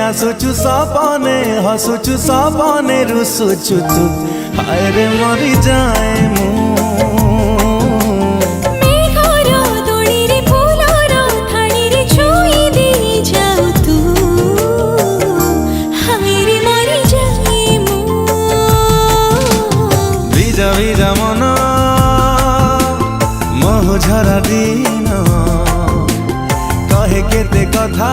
आसुचु सपने हसुचु सपने रुसुचु तू हाय रे मरी जाए मु ভিজা ভিজা মন মহু ঝরা দিন কহে কেতে কথা